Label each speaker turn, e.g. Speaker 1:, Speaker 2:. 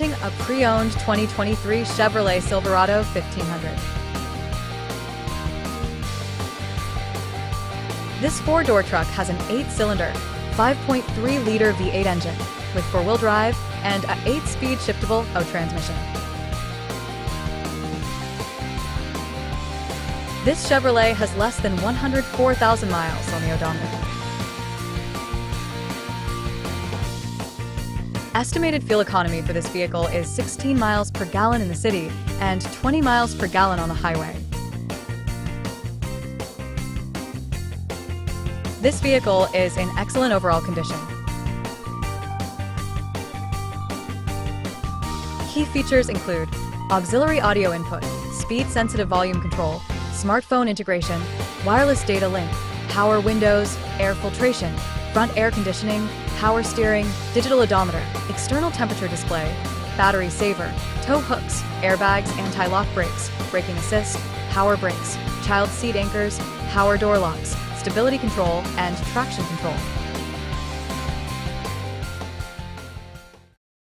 Speaker 1: A pre-owned 2023 Chevrolet Silverado 1500. This four-door truck has an 8-cylinder, 5.3-liter V8 engine with four-wheel drive and a 8-speed shiftable auto transmission. This Chevrolet has less than 104,000 miles on the odometer. Estimated fuel economy for this vehicle is 16 miles per gallon in the city and 20 miles per gallon on the highway. This vehicle is in excellent overall condition. Key features include auxiliary audio input, speed-sensitive volume control, smartphone integration, wireless data link, power windows, air filtration, front air conditioning, power steering, digital odometer, external temperature display, battery saver, tow hooks, airbags, anti-lock brakes, braking assist, power brakes, child seat anchors, power door locks, stability control, and traction control.